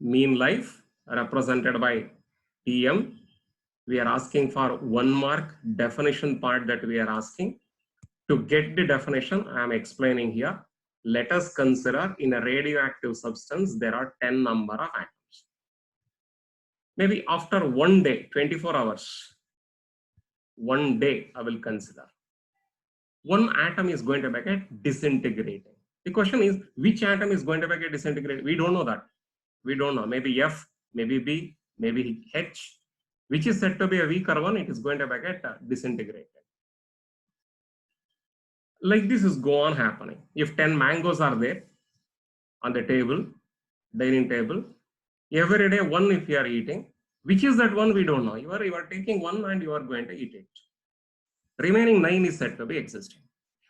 mean life represented by TM. We are asking for 1 mark definition part that we are asking. To get the definition, I am explaining here. Let us consider in a radioactive substance, there are 10 number of atoms. Maybe after 1 day, 24 hours, 1 day I will consider. One atom is going to get disintegrating. The question is, which atom is going to get disintegrated? We don't know that. We don't know. Maybe F, maybe B, maybe H. Which is said to be a weaker one, it is going to get disintegrated. Like this is go on happening. If 10 mangoes are there on the table, dining table, every day one if you are eating, which is that one we don't know. You are taking one and you are going to eat it. Remaining 9 is said to be existing.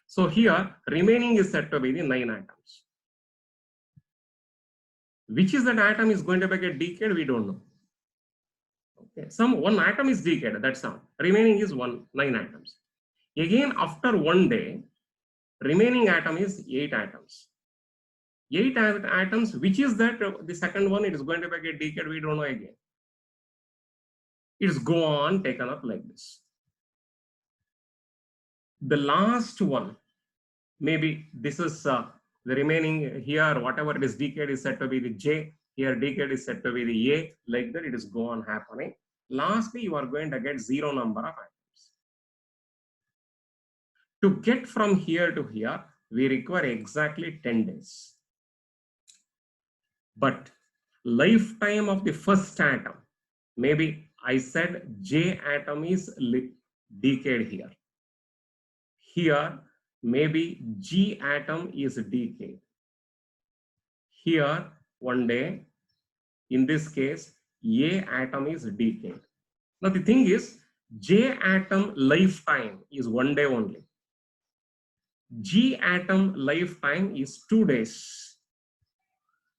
So here remaining is said to be the 9 atoms. Which is that atom is going to get decayed, we don't know. Okay, one atom is decayed, that's all. Remaining is 9 atoms. Again, after 1 day, remaining atom is 8 atoms. 8 atoms, which is that the second one, it is going to get decayed, we don't know again. It's go on taken up like this. The last one, maybe this is the remaining here, whatever it is decayed is said to be the J, here decayed is said to be the A, like that it is go on happening. Lastly, you are going to get 0 number of atoms. To get from here to here, we require exactly 10 days. But lifetime of the first atom, maybe I said J atom is decayed here. Here, maybe G atom is decayed. Here, 1 day, in this case, A atom is decayed. Now the thing is, J atom lifetime is 1 day only. G atom lifetime is 2 days.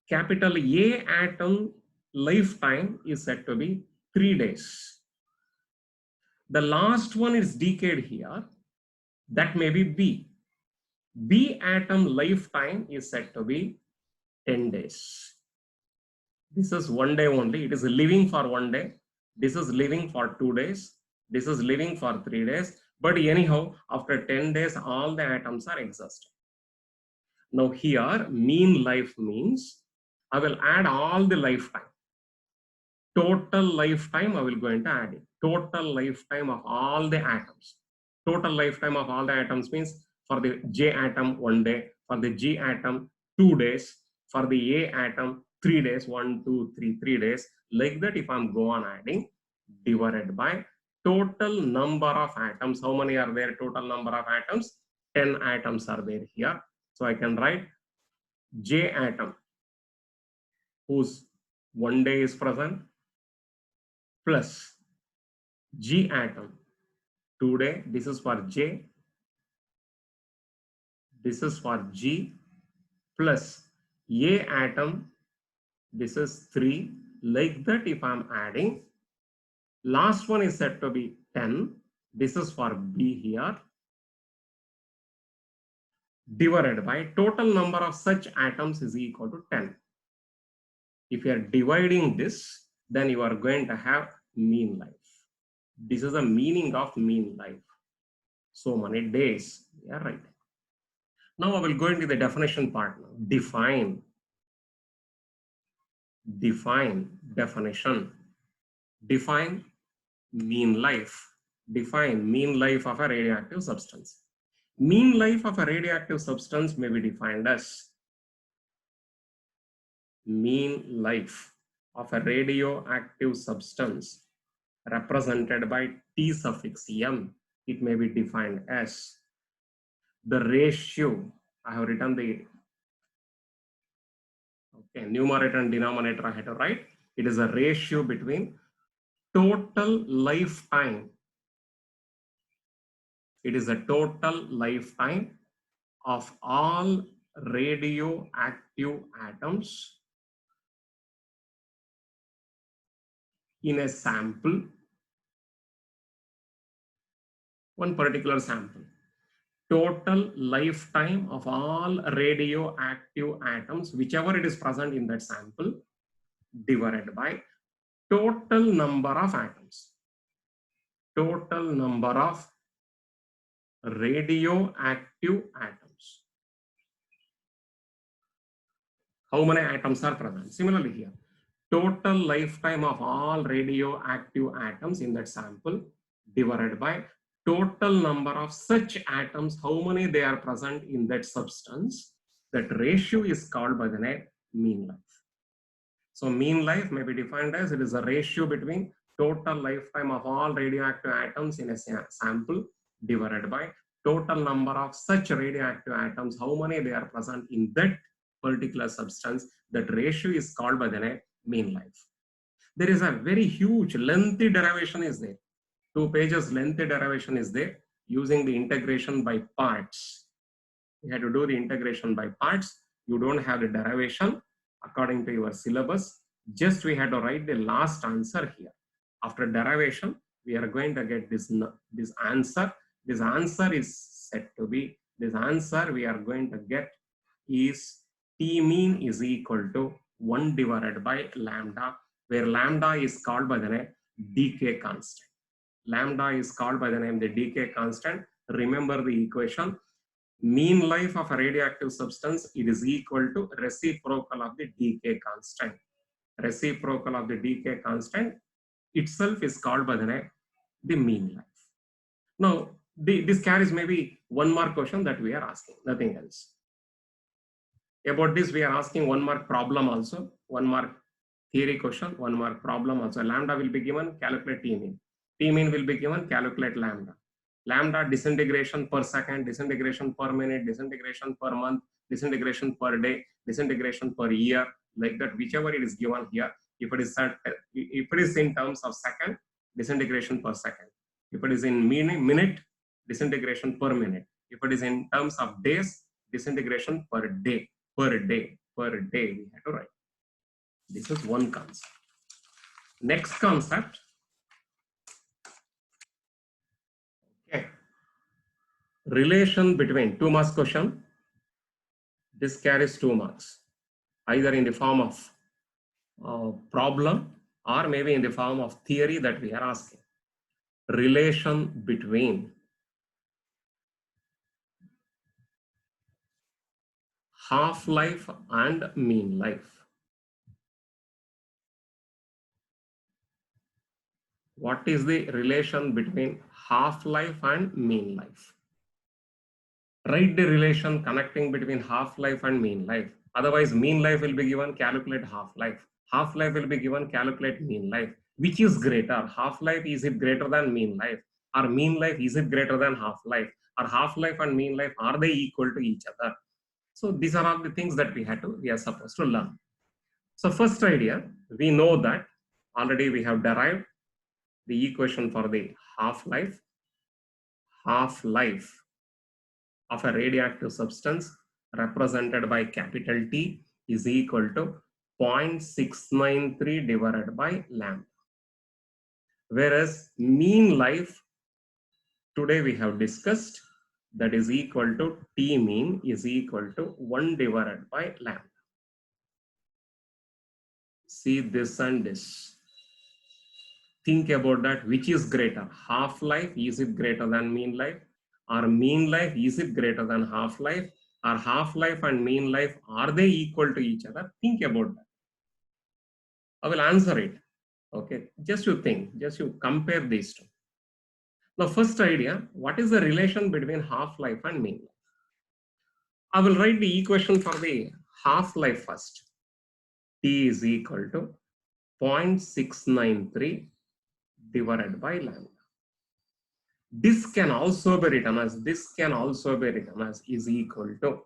Capital A atom lifetime is said to be 3 days. The last one is decayed here. That may be B. B atom lifetime is said to be 10 days. This is 1 day only. It is living for 1 day. This is living for 2 days. This is living for 3 days. But anyhow, after 10 days, all the atoms are exhausted. Now here, mean life means I will add all the lifetime. Total lifetime, I will go into add it. Total lifetime of all the atoms. Total lifetime of all the atoms means for the J atom 1 day, for the G atom 2 days, for the A atom 3 days, 1, 2, 3, 3 days. Like that, if I'm go on adding, divided by total number of atoms. How many are there? Total number of atoms? 10 atoms are there here. So I can write J atom, whose 1 day is present, plus G atom 2 day. This is for J. This is for G, plus A atom. This is 3. Like that, if I'm adding, last one is said to be 10. This is for B here. Divided by total number of such atoms is equal to 10. If you are dividing this, then you are going to have mean life. This is the meaning of mean life. So many days. Yeah, right. Now I will go into the definition part now. Define. Definition. Define mean life. Define mean life of a radioactive substance. Mean life of a radioactive substance may be defined as mean life of a radioactive substance represented by T suffix M. It may be defined as the ratio. I have written the numerator and denominator I had to write. It is a ratio between total lifetime. It is a total lifetime of all radioactive atoms in a sample, one particular sample. Total lifetime of all radioactive atoms, whichever it is present in that sample, divided by total number of atoms. Total number of radioactive atoms. How many atoms are present? Similarly here, total lifetime of all radioactive atoms in that sample divided by total number of such atoms, how many they are present in that substance. That ratio is called by the name mean life. So mean life may be defined as it is a ratio between total lifetime of all radioactive atoms in a sample divided by total number of such radioactive atoms, how many they are present in that particular substance. That ratio is called by the name mean life. There is a very huge lengthy derivation is there. 2 pages lengthy derivation is there using the integration by parts. You have to do the integration by parts. You don't have the derivation according to your syllabus. Just we have to write the last answer here. After derivation, we are going to get this answer. This answer is said to be, this answer we are going to get is T mean is equal to 1 divided by lambda, where lambda is called by the name decay constant. Lambda is called by the name the decay constant. Remember the equation. Mean life of a radioactive substance, it is equal to reciprocal of the decay constant. Reciprocal of the decay constant itself is called by the name the mean life. Now, this carries maybe 1 mark question that we are asking, nothing else. About this, we are asking 1 mark problem also, 1 mark theory question, 1 mark problem also. Lambda will be given, calculate T mean. T mean will be given, calculate lambda. Lambda disintegration per second, disintegration per minute, disintegration per month, disintegration per day, disintegration per year, like that, whichever it is given here. If it is in terms of second, disintegration per second. If it is in minute, disintegration per minute. If it is in terms of days, disintegration per day, we have to write. This is one concept. Next concept. Okay. Relation between 2 marks question. This carries 2 marks, either in the form of problem or maybe in the form of theory that we are asking. Relation between half-life and mean life. What is the relation between half-life and mean life? Write the relation connecting between half-life and mean life. Otherwise, mean life will be given, calculate half-life. Half-life will be given, calculate mean life. Which is greater? Half-life, is it greater than mean life? Or mean life, is it greater than half-life? Or half-life and mean life, are they equal to each other? So these are all the things that we are supposed to learn. So first idea, we know that already we have derived the equation for the half-life. Half-life of a radioactive substance represented by capital T is equal to 0.693 divided by lambda. Whereas mean life, today we have discussed, that is equal to T mean is equal to 1 divided by lambda. See this and this. Think about that, which is greater? Half-life, is it greater than mean life? Or mean life, is it greater than half-life? Or half-life and mean life, are they equal to each other? Think about that. I will answer it. Okay, just you think, just you compare these two. Now, first idea, what is the relation between half-life and mean life? I will write the equation for the half-life first. T is equal to 0.693 divided by lambda. This can also be written as, is equal to,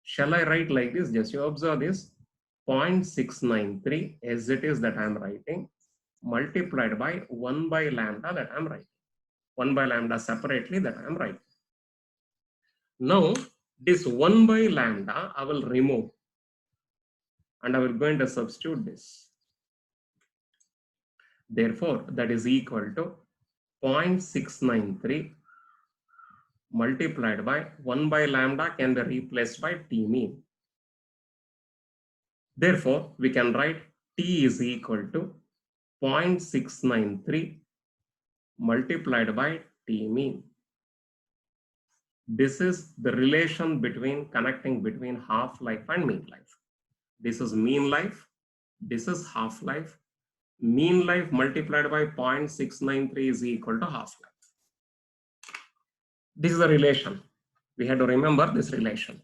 shall I write like this? Just you observe this, 0.693 as it is that I am writing, multiplied by 1 by lambda that I am writing. 1 by lambda separately that I am writing. Now, this 1 by lambda I will remove and I will going to substitute this. Therefore, that is equal to 0.693 multiplied by 1 by lambda can be replaced by T mean. Therefore, we can write T is equal to 0.693 multiplied by T mean. This is the relation connecting between half-life and mean life. This is mean life, this is half-life. Mean life multiplied by 0.693 is equal to half-life. This is the relation. We had to remember this relation.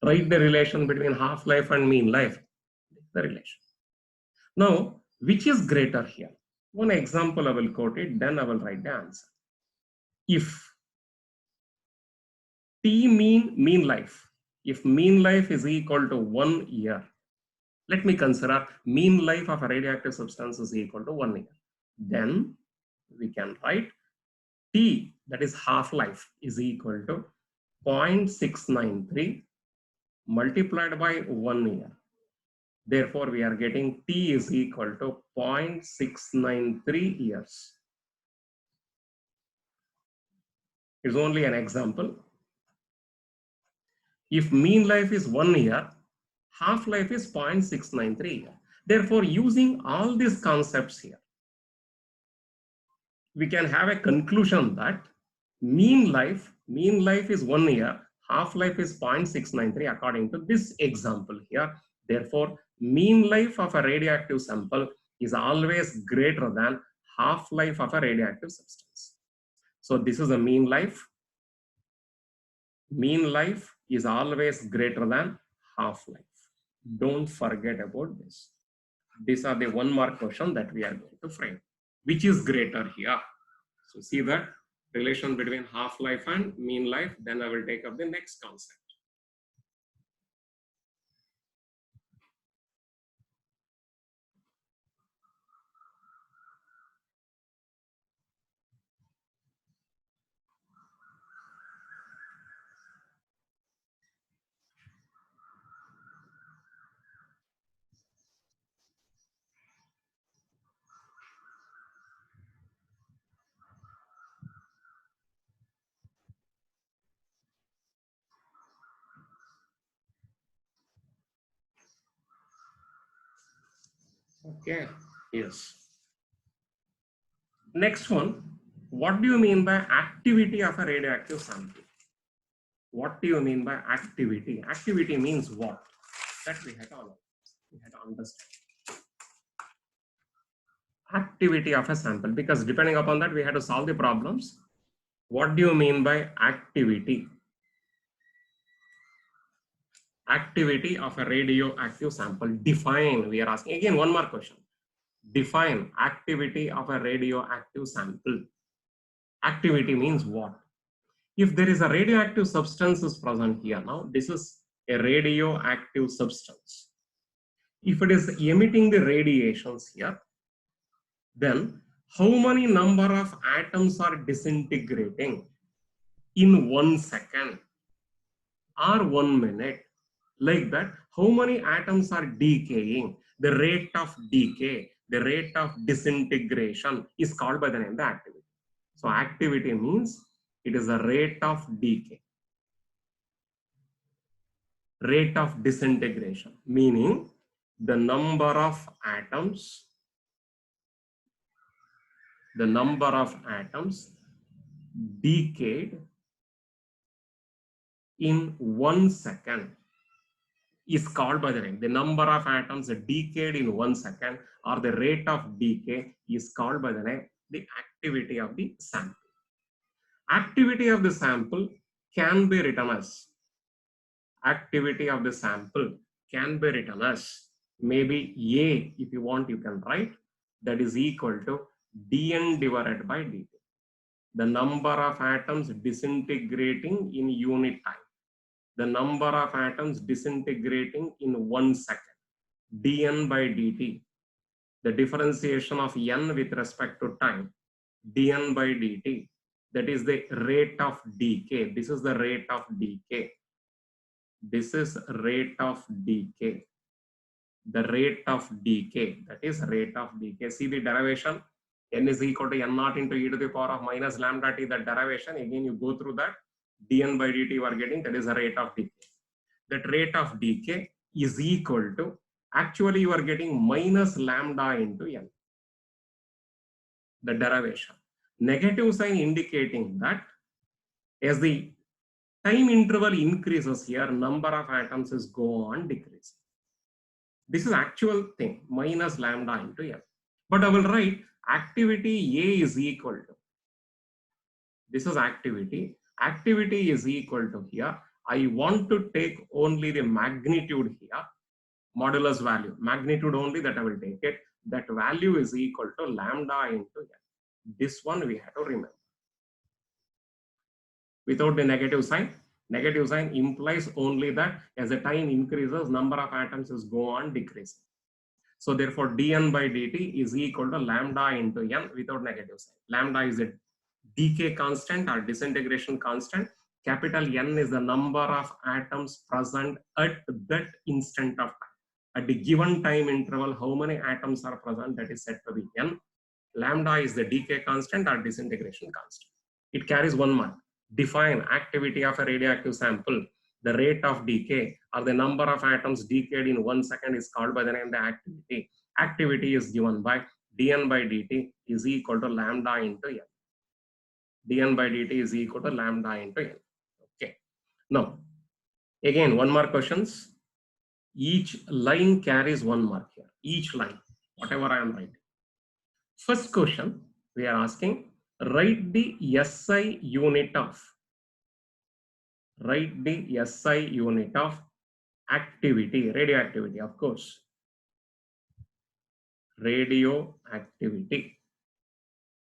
Write the relation between half-life and mean life. The relation. Now, which is greater here? One example I will quote it, then I will write the answer. If T mean life, if mean life is equal to 1 year, let me consider mean life of a radioactive substance is equal to 1 year. Then we can write T, that is half-life, is equal to 0.693 multiplied by 1 year. Therefore, we are getting T is equal to 0.693 years. It's only an example. If mean life is 1 year, half-life is 0.693 year. Therefore, using all these concepts here, we can have a conclusion that mean life is 1 year, half-life is 0.693 according to this example here. Therefore, mean life of a radioactive sample is always greater than half-life of a radioactive substance. So this is a mean life. Mean life is always greater than half-life. Don't forget about this. These are the 1 mark question that we are going to frame. Which is greater here? So see that relation between half-life and mean life. Then I will take up the next concept. Okay, yes. Next one, what do you mean by activity of a radioactive sample? What do you mean by activity? Activity means what? That we had to understand. Activity of a sample, because depending upon that we had to solve the problems. What do you mean by activity? Activity of a radioactive sample. Define, we are asking again 1 more question. Define activity of a radioactive sample. Activity means what? If there is a radioactive substance is present here, now this is a radioactive substance. If it is emitting the radiations here, then how many number of atoms are disintegrating in 1 second or 1 minute? Like that, how many atoms are decaying? The rate of decay, the rate of disintegration is called by the name the activity. So activity means it is the rate of decay, rate of disintegration, meaning the number of atoms decayed in 1 second is called by the name. The number of atoms decayed in 1 second or the rate of decay is called by the name the activity of the sample. Activity of the sample can be written as maybe A, if you want you can write, that is equal to dN divided by dt. The number of atoms disintegrating in unit time. The number of atoms disintegrating in 1 second. dN by dt. The differentiation of n with respect to time. dN by dt. That is the rate of decay. This is the rate of decay. This is rate of decay. The rate of decay. That is rate of decay. See the derivation. N is equal to n naught into e to the power of minus lambda t. That derivation. Again, you go through that. dN by dt you are getting. That is the rate of decay. That rate of decay is equal to Actually, you are getting minus lambda into n, the derivation. Negative sign indicating that as the time interval increases here, number of atoms is go on decreasing. This is actual thing, minus lambda into n. But I will write activity A is equal to, this is activity. Activity is equal to here. I want to take only the magnitude here, modulus value, magnitude only that I will take it. That value is equal to lambda into n. This one we have to remember. Without the negative sign implies only that as the time increases, number of atoms is go on decreasing. So therefore, dn by dt is equal to lambda into n without negative sign. Lambda is a decay constant or disintegration constant. Capital N is the number of atoms present at that instant of time. At the given time interval, how many atoms are present, that is said to be n. Lambda is the decay constant or disintegration constant. It carries one mark. Define activity of a radioactive sample. The rate of decay or the number of atoms decayed in 1 second is called by the name the activity. Activity is given by dn by dt is equal to lambda into n. dn by dt is equal to lambda into n. Okay. Now, again, one more questions. Each line carries one mark here. Each line, whatever I am writing. First question, we are asking, write the SI unit of, activity, radioactivity, of course. Radioactivity.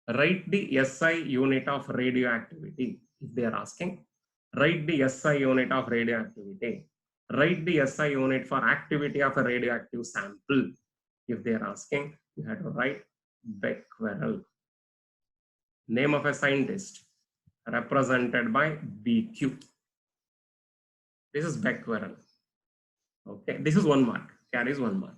Write the SI unit of radioactivity. If they are asking, write the SI unit of radioactivity. Write the SI unit for activity of a radioactive sample. If they are asking, you have to write Becquerel. Name of a scientist represented by BQ. This is Becquerel. Okay, this is 1 mark, carries 1 mark.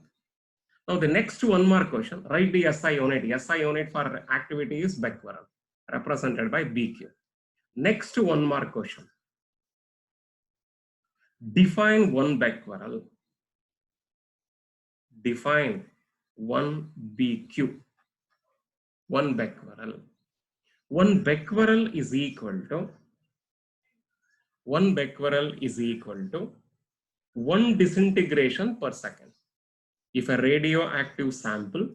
Now the next 1 mark question, write the SI unit. SI unit for activity is Becquerel, represented by BQ. Next 1 mark question. Define 1 Becquerel. Define 1 BQ. 1 Becquerel. 1 Becquerel is equal to 1 disintegration per second. If a radioactive sample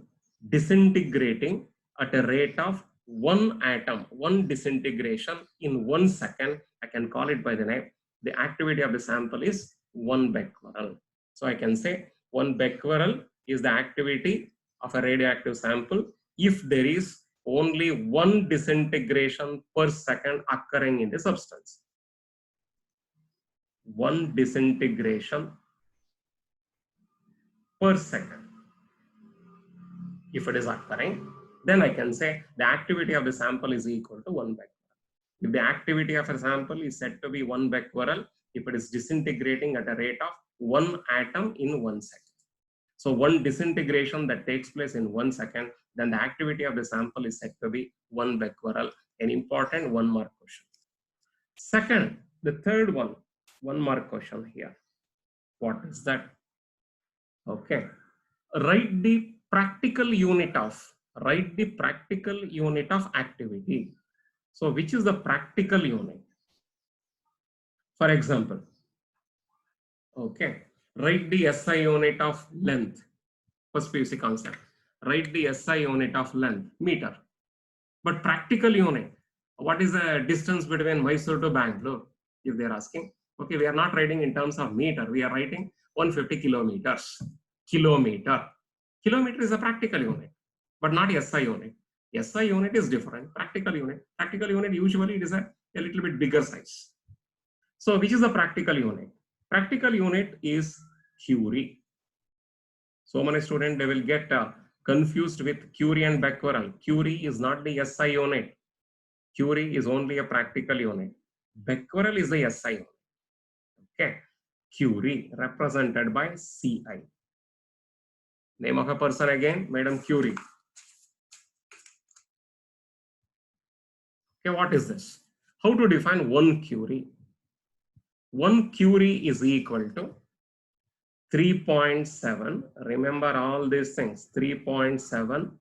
disintegrating at a rate of 1 atom, 1 disintegration in 1 second, I can call it by the name, the activity of the sample is 1 Becquerel. So I can say 1 Becquerel is the activity of a radioactive sample if there is only 1 disintegration per second occurring in the substance. 1 disintegration per second. If it is occurring, then I can say the activity of the sample is equal to 1 Becquerel. If the activity of a sample is said to be 1 Becquerel, if it is disintegrating at a rate of 1 atom in 1 second. So 1 disintegration that takes place in 1 second, then the activity of the sample is said to be 1 Becquerel, an important 1 mark question. Second, the third one, 1 mark question here. What is that? Okay. Write the practical unit of activity. So which is the practical unit? For example, okay, write the SI unit of length. First PUC concept. Write the SI unit of length, meter. But practical unit, what is the distance between Mysore to Bangalore? If they are asking, okay, we are not writing in terms of meter, we are writing 150 kilometers. Kilometer is a practical unit, but not SI unit. SI unit is different. Practical unit usually it is a little bit bigger size. So which is the practical unit? Practical unit is Curie. So many students, they will get confused with Curie and Becquerel. Curie is not the SI unit. Curie is only a practical unit. Becquerel is the SI unit. Okay. Curie represented by Ci. Name of a person again, Madam Curie. Okay, what is this? How to define 1 Curie? 1 Curie is equal to 3.7, remember all these things, 3.7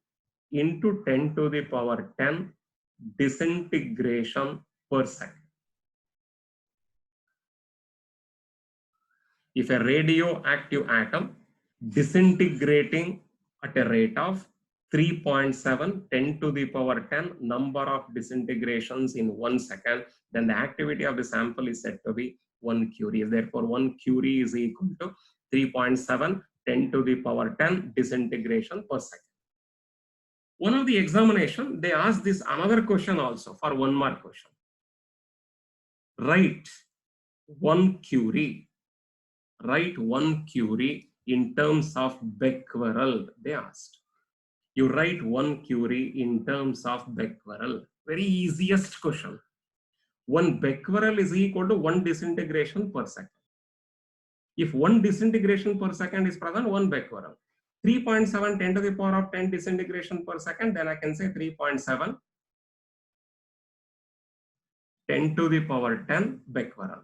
into 10 to the power 10 disintegration per second. If a radioactive atom disintegrating at a rate of 3.7, 10 to the power 10 number of disintegrations in 1 second, then the activity of the sample is said to be 1 Curie. Therefore, 1 Curie is equal to 3.7, 10 to the power 10 disintegration per second. One of the examination, they asked this another question also for 1 mark question. Write 1 Curie. Write 1 Curie in terms of becquerel, they asked. You write 1 Curie in terms of becquerel. Very easiest question. 1 becquerel is equal to 1 disintegration per second. If 1 disintegration per second is present, 1 becquerel. 3.7 10 to the power of 10 disintegration per second, then I can say 3.7 10 to the power 10 becquerel.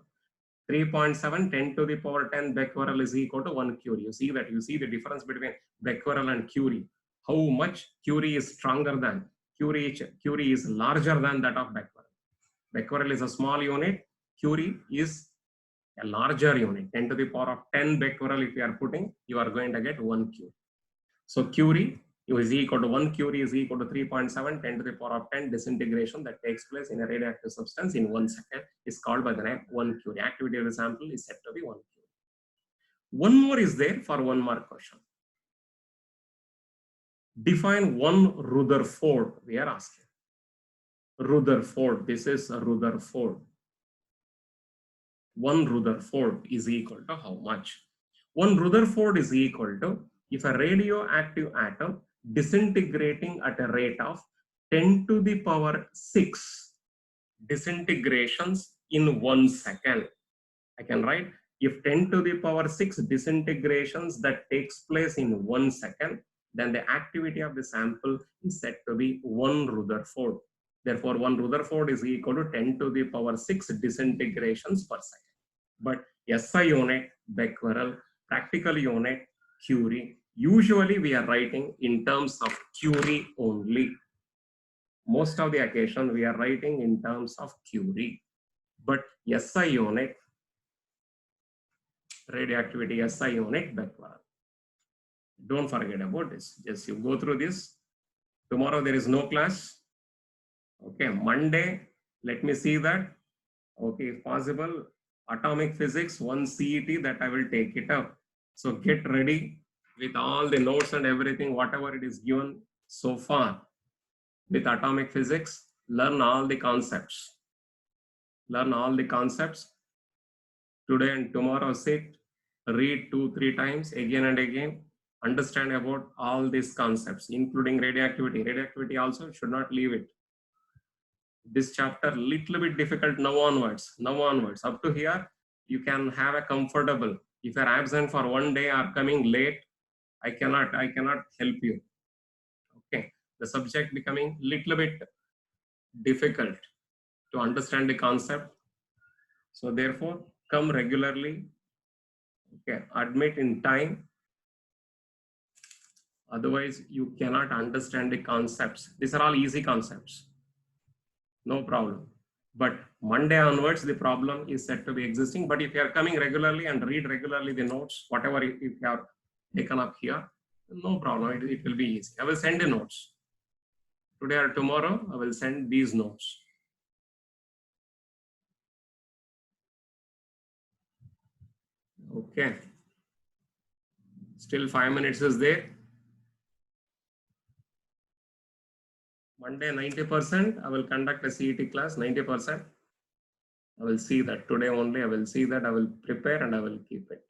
3.7 10 to the power 10 becquerel is equal to 1 Curie. You see that, you see the difference between becquerel and Curie. How much Curie is stronger than, Curie is larger than that of becquerel. Becquerel is a small unit, Curie is a larger unit. 10 to the power of 10 becquerel if you are putting, you are going to get 1 Curie. So Curie is equal to 1 Curie is equal to 3.7 10 to the power of 10 disintegration that takes place in a radioactive substance in 1 second is called by the name 1 Curie. Activity of the sample is said to be 1 Curie. One more is there for 1 mark question. Define 1 Rutherford, we are asking. Rutherford, this is a Rutherford. 1 Rutherford is equal to how much? 1 Rutherford is equal to, if a radioactive atom disintegrating at a rate of 10 to the power 6 disintegrations in 1 second. I can write, if 10 to the power 6 disintegrations that takes place in 1 second, then the activity of the sample is said to be 1 Rutherford. Therefore, 1 Rutherford is equal to 10 to the power 6 disintegrations per second. But SI unit, becquerel, practical unit, Curie. Usually we are writing in terms of Curie only. Most of the occasion we are writing in terms of Curie. But SI unit, radioactivity SI unit, becquerel. Don't forget about this. Just you go through this. Tomorrow there is no class. Okay, Monday, let me see that. Okay, if possible, atomic physics, 1 CET, that I will take it up. So get ready with all the notes and everything, whatever it is given so far with atomic physics. Learn all the concepts. Learn all the concepts. Today and tomorrow sit, read 2-3 times again and again. Understand about all these concepts, including radioactivity. Radioactivity also should not leave it. This chapter little bit difficult now onwards. Now onwards, up to here, you can have a comfortable. If you are absent for 1 day or coming late, I cannot help you. Okay, the subject becoming little bit difficult to understand the concept. So therefore, come regularly. Okay, admit in time. Otherwise, you cannot understand the concepts. These are all easy concepts. No problem. But Monday onwards, the problem is said to be existing. But if you are coming regularly and read regularly the notes, whatever if you have taken up here, no problem. It will be easy. I will send the notes. Today or tomorrow, I will send these notes. Okay. Still 5 minutes is there. Monday 90%. I will conduct a CET class 90%. I will see that today only. I will see that. I will prepare and I will keep it.